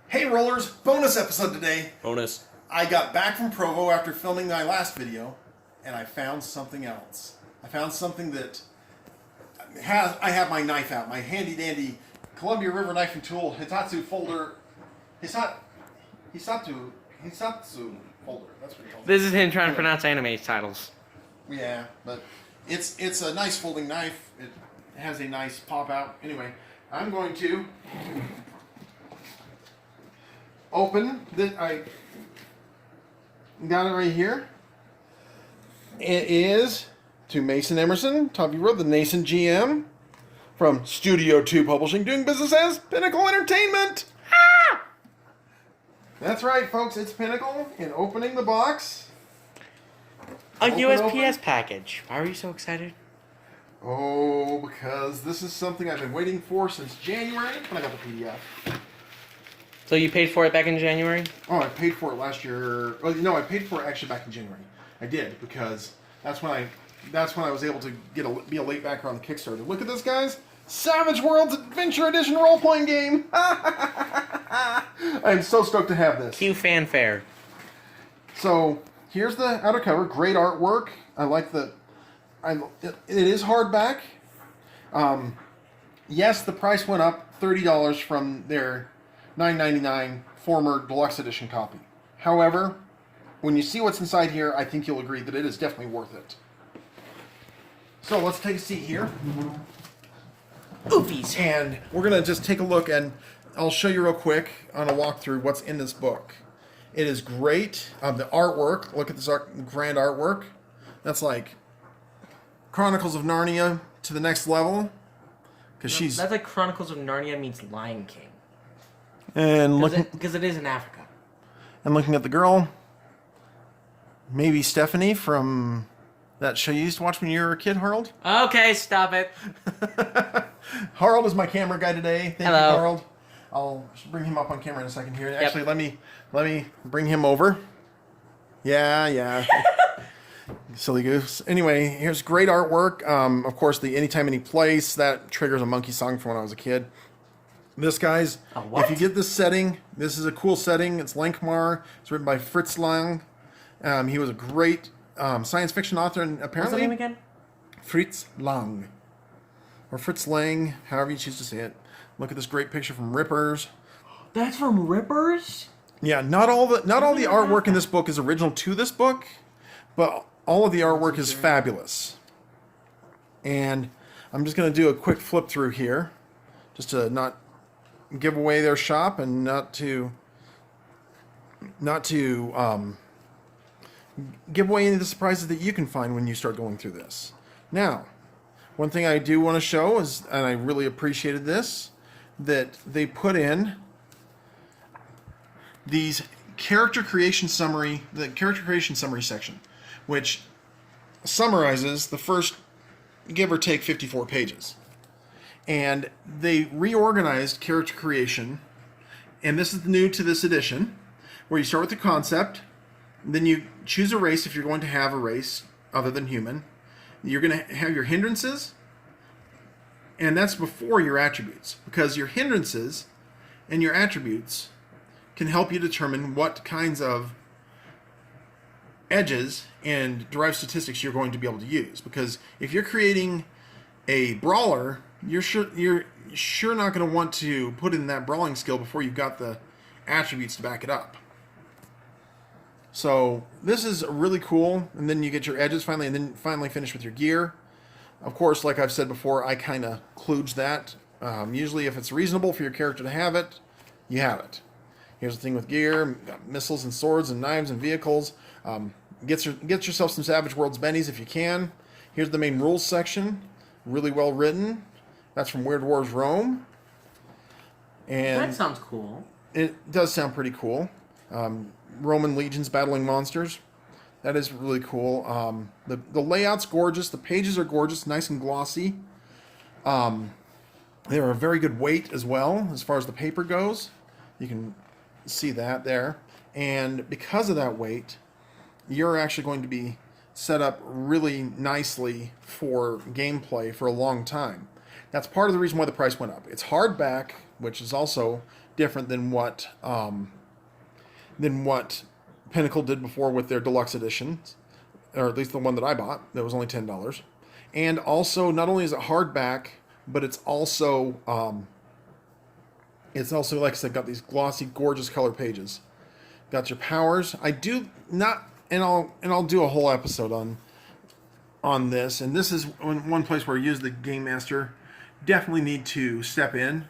Hey Rollers, bonus episode today. Bonus. I got back from Provo after filming my last video, and I found something else. I found something that I have my knife out, my handy dandy Columbia River knife and tool Hitatsu folder. Hisatsu folder. That's what it's called. This is him trying to pronounce anime titles. Yeah, but it's a nice folding knife. It has a nice pop out. Anyway, I'm going to open that. I got it right here. It is to Mason Emerson, top of the Nascent GM from Studio 2 Publishing, doing business as Pinnacle Entertainment. Ah! That's right, folks. It's Pinnacle. In opening the box, A USPS package. Why are you so excited? Oh, because this is something I've been waiting for since January when I got the PDF. So you paid for it back in January? Oh, I paid for it last year. Oh, no, I paid for it actually back in January. I did because that's when I was able to be a late backer on the Kickstarter. Look at this, guys! Savage Worlds Adventure Edition role-playing game. I am so stoked to have this. Cue fanfare. So here's the outer cover. Great artwork. I like the. It is hardback. Yes, the price went up $30 from their $9.99 former deluxe edition copy. However, when you see what's inside here, I think you'll agree that it is definitely worth it. So let's take a seat here. Oofies. And we're going to just take a look, and I'll show you real quick on a walkthrough what's in this book. It is great. The artwork, look at this grand artwork. That's like Chronicles of Narnia to the next level. Because That's like Chronicles of Narnia meets Lion King. And Because it is in Africa. And looking at the girl, maybe Stephanie from that show you used to watch when you were a kid, Harold? Okay, stop it. Harold is my camera guy today. Thank Hello. you, Harold. I'll bring him up on camera in a second here. Actually, let me bring him over. Yeah. Silly goose. Anyway, here's great artwork. Of course, the Anytime, Any Place, that triggers a monkey song from when I was a kid. This, guys, if you get this setting, this is a cool setting. It's Lankmar. It's written by Fritz Lang. He was a great science fiction author, and apparently... What's the name again? Fritz Lang. Or Fritz Lang, however you choose to say it. Look at this great picture from Rippers. That's from Rippers? Yeah, not all the artwork in this book is original to this book, but all of the artwork is fabulous. And I'm just going to do a quick flip through here, just to not give away their shop and not to give away any of the surprises that you can find when you start going through this. Now, one thing I do want to show is, and I really appreciated this, that they put in these the character creation summary section, which summarizes the first, give or take, 54 pages. And they reorganized character creation, and this is new to this edition, where you start with the concept, then you choose a race if you're going to have a race other than human. You're going to have your hindrances, and that's before your attributes, because your hindrances and your attributes can help you determine what kinds of edges and derived statistics you're going to be able to use. Because if you're creating a brawler, you're sure not going to want to put in that brawling skill before you've got the attributes to back it up. So this is really cool, and then you get your edges finally, and then finally finish with your gear. Of course, like I've said before, I kind of kludge that. Usually if it's reasonable for your character to have it, you have it. Here's the thing with gear: missiles and swords and knives and vehicles. Get yourself some Savage Worlds bennies if you can. Here's the main rules section, really well written. That's from Weird Wars Rome. And That sounds cool. It does sound pretty cool. Roman legions battling monsters. That is really cool. The layout's gorgeous. The pages are gorgeous, nice and glossy. They're a very good weight as well, as far as the paper goes. You can see that there. And because of that weight, you're actually going to be set up really nicely for gameplay for a long time. That's part of the reason why the price went up. It's hardback, which is also different than what Pinnacle did before with their deluxe editions, or at least the one that I bought. That was only $10. And also, not only is it hardback, but it's also like I said, got these glossy, gorgeous color pages. Got your powers. I do not, and I'll do a whole episode on this. And this is one place where you, as the game master, definitely need to step in,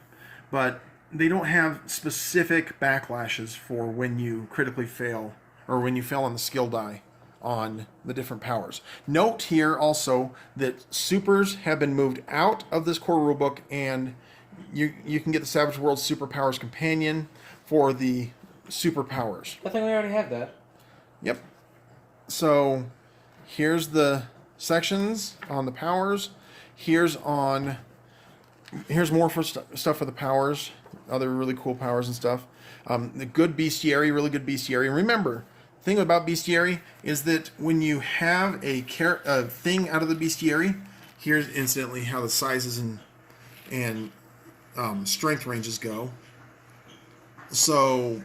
but they don't have specific backlashes for when you critically fail or when you fail on the skill die on the different powers. Note here also that supers have been moved out of this core rulebook, and you can get the Savage Worlds Superpowers Companion for the superpowers. I think we already have that. Yep. So here's the sections on the powers. Here's more for stuff for the powers, other really cool powers and stuff. The good bestiary, really good bestiary. And remember, the thing about bestiary is that when you have a thing out of the bestiary, here's instantly how the sizes and strength ranges go. So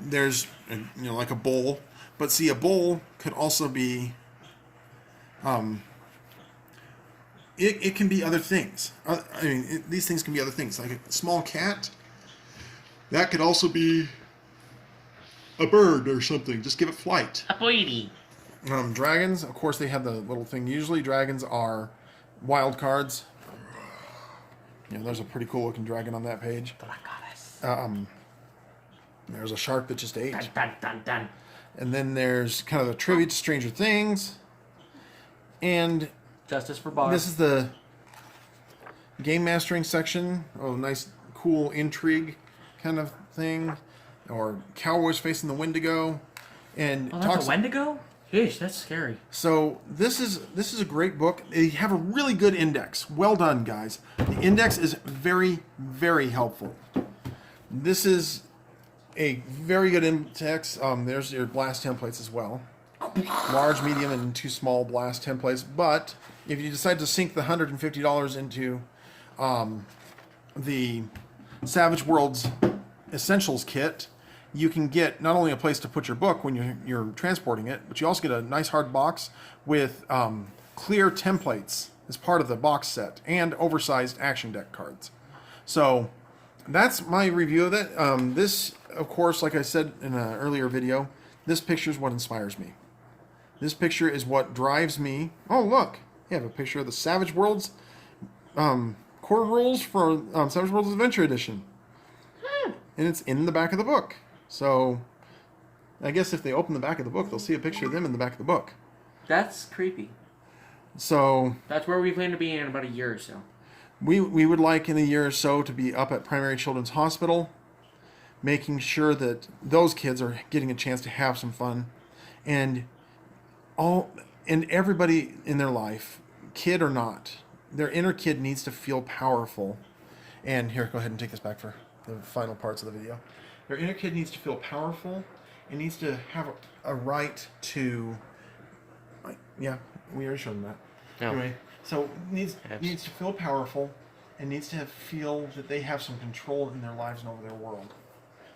there's like a bowl, but see, a bowl could also be it can be other things. These things can be other things, like a small cat. That could also be a bird or something. Just give it flight. A birdie. Dragons, of course, they have the little thing. Usually dragons are wild cards. There's a pretty cool looking dragon on that page. There's a shark that just ate. Dun, dun, dun, dun. And then there's kind of the tribute to Stranger Things. And Justice for Bar. this is the game mastering section. Oh, nice, cool intrigue kind of thing. Or Cowboys Facing the Wendigo. And that's a Wendigo? Yeesh, that's scary. So this is a great book. They have a really good index. Well done, guys. The index is very, very helpful. This is a very good index. There's your blast templates as well. Large, medium, and 2 small blast templates. But if you decide to sink the $150 into the Savage Worlds Essentials kit, you can get not only a place to put your book when you're transporting it, but you also get a nice hard box with clear templates as part of the box set and oversized action deck cards. So that's my review of it. This, of course, like I said in an earlier video, this picture is what inspires me. This picture is what drives me. Oh, look. You have a picture of the Savage Worlds core rules for Savage Worlds Adventure Edition. And it's in the back of the book. So I guess if they open the back of the book, they'll see a picture of them in the back of the book. That's creepy. So that's where we plan to be in about a year or so. We would like in a year or so to be up at Primary Children's Hospital, making sure that those kids are getting a chance to have some fun, and everybody in their life, kid or not, their inner kid needs to feel powerful. And here, go ahead and take this back for the final parts of the video. Their inner kid needs to feel powerful and needs to have a right to. Yeah, we already showed them that. No. Anyway, so needs to feel powerful and needs to feel that they have some control in their lives and over their world.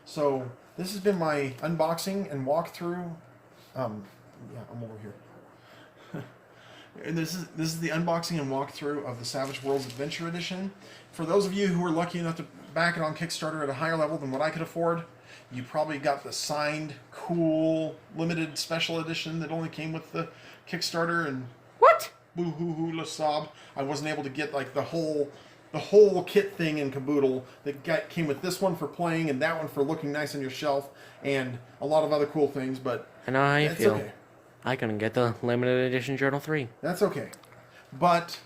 So this has been my unboxing and walkthrough. I'm over here. And this is the unboxing and walkthrough of the Savage Worlds Adventure Edition. For those of you who were lucky enough to back it on Kickstarter at a higher level than what I could afford, you probably got the signed, cool, limited special edition that only came with the Kickstarter. And what? Boo hoo hoo la sob. I wasn't able to get like the whole kit thing in caboodle that came with this one for playing and that one for looking nice on your shelf and a lot of other cool things. But I know how you feel. Okay. I couldn't get the limited edition Journal 3. That's okay. But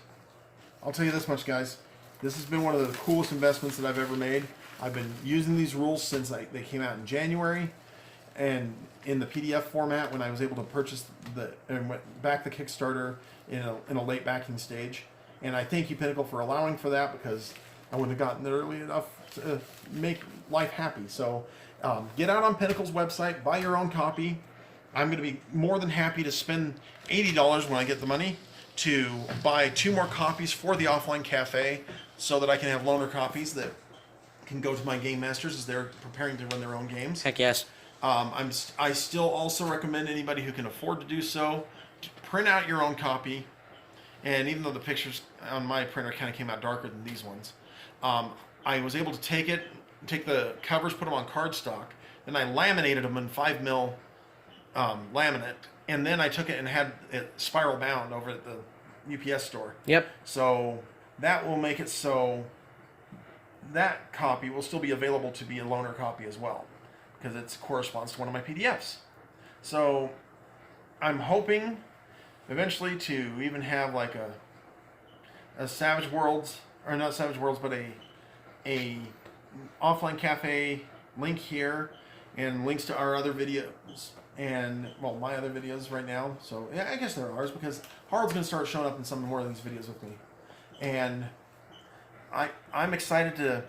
I'll tell you this much, guys. This has been one of the coolest investments that I've ever made. I've been using these rules since they came out in January, and in the PDF format when I was able to purchase and went back the Kickstarter in a late backing stage. And I thank you, Pinnacle, for allowing for that, because I wouldn't have gotten there early enough to make life happy. So get out on Pinnacle's website, buy your own copy. I'm going to be more than happy to spend $80 when I get the money to buy 2 more copies for the Offline Cafe, so that I can have loaner copies that can go to my game masters as they're preparing to run their own games. Heck yes. I still also recommend anybody who can afford to do so to print out your own copy. And even though the pictures on my printer kind of came out darker than these ones, I was able to take the covers, put them on cardstock, then I laminated them in 5mm laminate, and then I took it and had it spiral bound over at the UPS store. Yep. So that will make it so that copy will still be available to be a loaner copy as well, because it corresponds to one of my PDFs. So I'm hoping eventually to even have like a Savage Worlds, or not Savage Worlds, but a offline cafe link here, and links to our other videos, and well, my other videos right now. So yeah, I guess they're ours, because Harold's gonna start showing up in some more of these videos with me, and I'm excited to